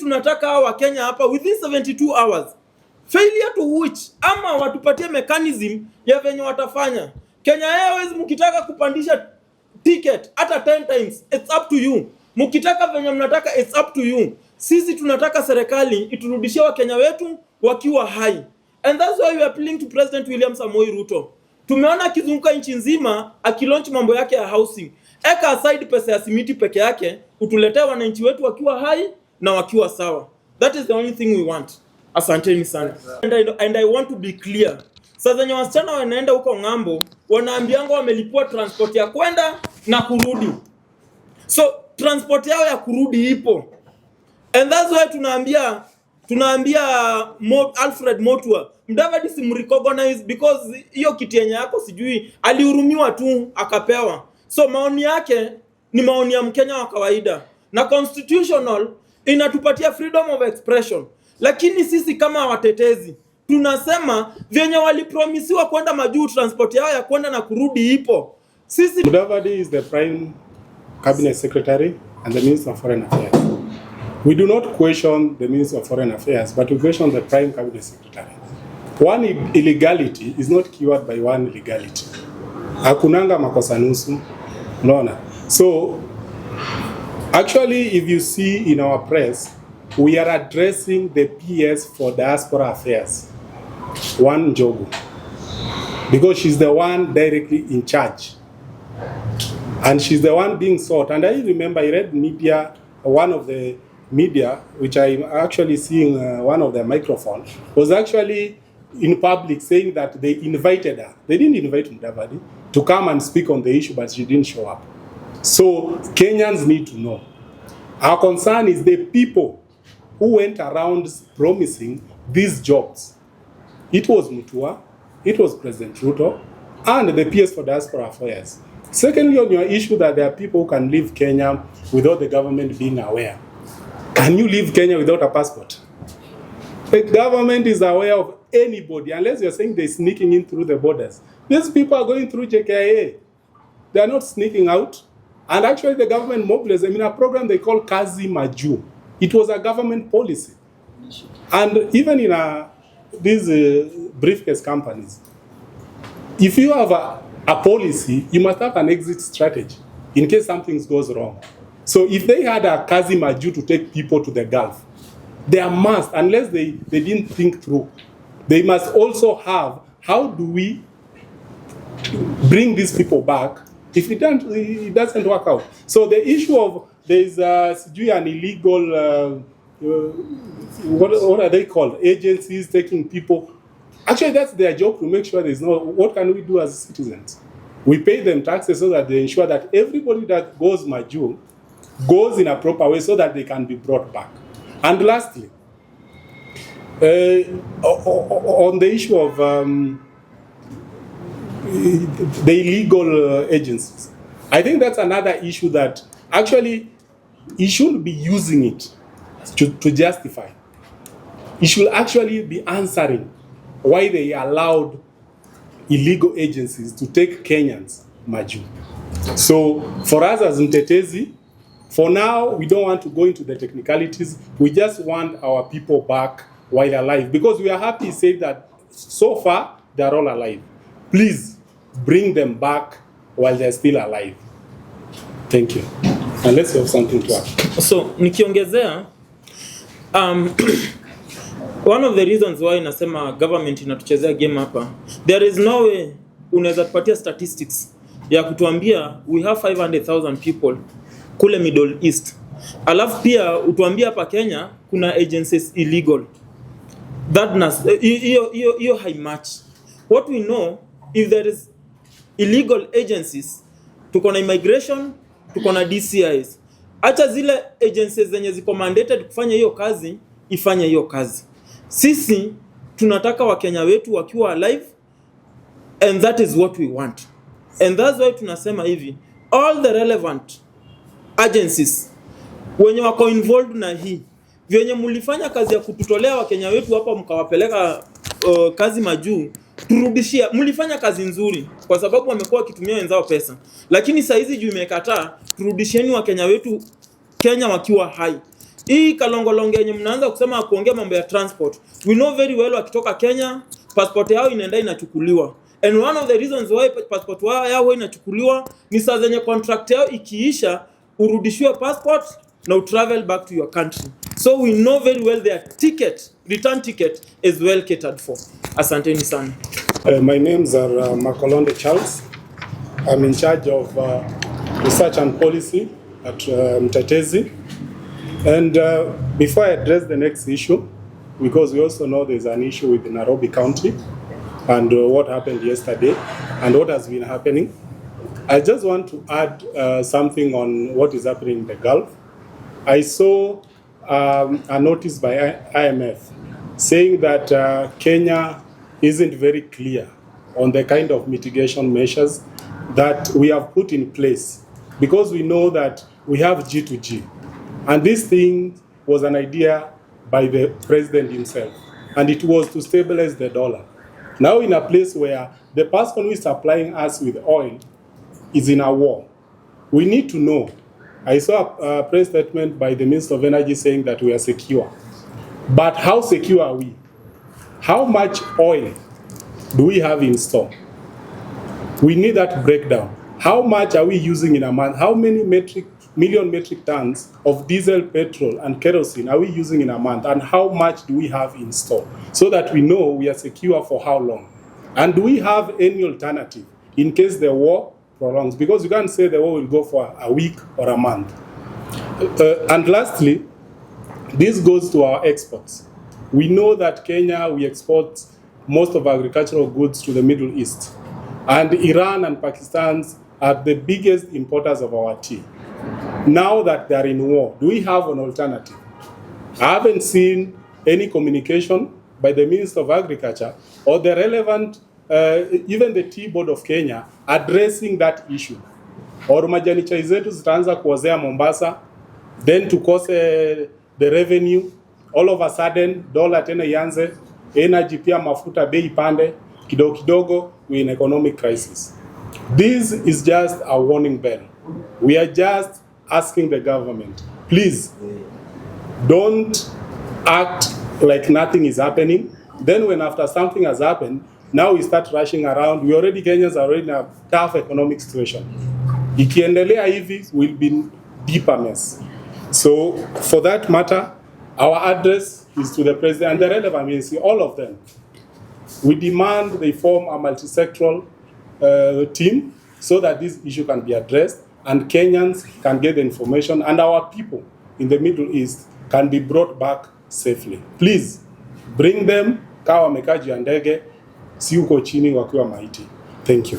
tunataka hawa Kenya hapa within 72 hours. Failure to which ama watupatie mechanism ya venye watafanya. Kenya Airways mkitaka kupandisha ticket hata 10 times, it's up to you. Mkitaka venye mnataka, it's up to you. Sisi tunataka serikali iturudishie Wakenya wetu wakiwa hai. And that's why we are appealing to President William Samoei Ruto. Tumeona akizunguka nchi nzima akilaunch mambo yake ya housing. Eka aside pesa ya simiti peke yake, utuletee wananchi wetu wakiwa hai na wakiwa sawa. That is the only thing we want. Asanteni sana. And I want to be clear. Sasa zenye wasichana wanaenda huko ng'ambo, wanaambianga wamelipua transport ya kwenda na kurudi. So transport yao ya kurudi ipo. And that's why tunaambia Alfred Motua, Mdavadi simrecognize because hiyo kiti yenye yako sijui alihurumiwa tu akapewa. So maoni yake ni maoni ya Mkenya wa kawaida. Na constitutional inatupatia freedom of expression. Lakini sisi kama watetezi tunasema venye walipromisiwa kwenda majuu transport yao ya kwenda na kurudi ipo. Sisi Mudavadi is the Prime Cabinet Secretary and the Minister of Foreign Affairs. We do not question the Minister of Foreign Affairs, but we question the Prime Cabinet Secretary. One illegality is not cured by one illegality. Hakunanga makosa nusu. Unaona? So actually, if you see in our press, we are addressing the PS for Diaspora Affairs, one Njogu, because she's the one directly in charge. And she's the one being sought. And I remember I read media, one of the media, which I'm actually seeing one of the microphones, was actually in public saying that they invited her. They didn't invite Mudavadi to come and speak on the issue, but she didn't show up. So Kenyans need to know. Our concern is the people who went around promising these jobs. It was Mutua, it was President Ruto, and the PS for Diaspora Affairs. Secondly, on your issue that there are people who can leave Kenya without the government being aware. Can you leave Kenya without a passport? The government is aware of anybody, unless you're saying they're sneaking in through the borders. These people are going through JKIA. They are not sneaking out. And actually the government mobilized them in a program they call Kazi Maju. It was a government policy. And even in these briefcase companies, if you have a policy, you must have an exit strategy in case something goes wrong. So if they had a Kazi Maju to take people to the Gulf, they must, unless they didn't think through, they must also have, how do we bring these people back if it doesn't work out? So the issue of there's an illegal, what are they called? Agencies taking people. Actually, that's their job to make sure there's no, what can we do as citizens? We pay them taxes so that they ensure that everybody that goes Maju goes in a proper way so that they can be brought back. And lastly, on the issue of the illegal agencies, I think that's another issue that actually he shouldn't be using it to justify. He should actually be answering why they allowed illegal agencies to take Kenyans Maju. So for us as Mtetezi, for now, we don't want to go into the technicalities. We just want our people back while alive, because we are happy to say that so far they are all alive. Please bring them back while they're still alive. Thank you. Unless you have something to add. So, nikiongezea, one of the reasons why nasema government inatuchezea game hapa, there is no way unaweza tupatia statistics ya kutuambia we have 500,000 people kule Middle East. Alafu pia utuambia hapa Kenya kuna agencies illegal. Hiyo high match. What we know, if there is illegal agencies, tuko na immigration, tuko na DCIs. Acha zile agencies zenye ziko mandated kufanya hiyo kazi, ifanye hiyo kazi. Sisi tunataka Wakenya wetu wakiwa alive, and that is what we want. And that's why tunasema hivi, all the relevant agencies wenye wako involved na hii, wenye mulifanya kazi ya kututolea Wakenya wetu hapa mkawapeleka kazi Maju, turudishia. Mulifanya kazi nzuri kwa sababu wamekuwa wakitumia wenzao pesa, lakini saa hizi juu imekataa, turudishieni Wakenya wetu Kenya wakiwa hai. hii kalongolonge yenye mnaanza kusema kuongea mambo ya transport, we know very well wakitoka Kenya passport yao inaenda inachukuliwa, and one of the reasons why passport yao inachukuliwa ni saa zenye contract yao ikiisha urudishiwe passport na travel back to your country. So we know very well their return ticket is well catered for. Asanteni sana. My names are Makolonde Charles. I'm in charge of research and policy at Mtetezi. And before I address the next issue, because we also know there's an issue with Nairobi County and what happened yesterday and what has been happening, I just want to add something on what is happening in the Gulf. I saw a notice by IMF saying that Kenya isn't very clear on the kind of mitigation measures that we have put in place, because we know that we have G2G. And this thing was an idea by the president himself, and it was to stabilize the dollar. Now in a place where the person who is supplying us with oil is in a war, we need to know. I saw a press statement by the Minister of Energy saying that we are secure. But how secure are we? How much oil do we have in store? We need that breakdown. How much are we using in a month? How many million metric tons of diesel, petrol, and kerosene are we using in a month? And how much do we have in store? So that we know we are secure for how long. And do we have any alternative in case the war prolongs? Because you can't say the war will go for a week or a month. And lastly, this goes to our exports. We know that Kenya, we export most of agricultural goods to the Middle East. And Iran and Pakistan are the biggest importers of our tea. Now that they are in war, do we have an alternative? I haven't seen any communication by the Minister of Agriculture or the relevant, even the Tea Board of Kenya, addressing that issue. Or majani chai zetu zitaanza kuozea Mombasa, then tukose the revenue, all of a sudden dollar tena ianze, energy pia mafuta bei pande, kidogo kidogo, we're in economic crisis. This is just a warning bell. We are just asking the government, please don't act like nothing is happening. Then when after something has happened, now we start rushing around. Kenyans are already in a tough economic situation. Ikiendelea hivi will be deeper mess. So for that matter, our address is to the president and the relevant ministry, all of them. We demand they form a multi-sectoral team so that this issue can be addressed and Kenyans can get the information and our people in the Middle East can be brought back safely. Please bring them kawa mekaji ya ndege, si uko chini wakiwa maiti. Thank you.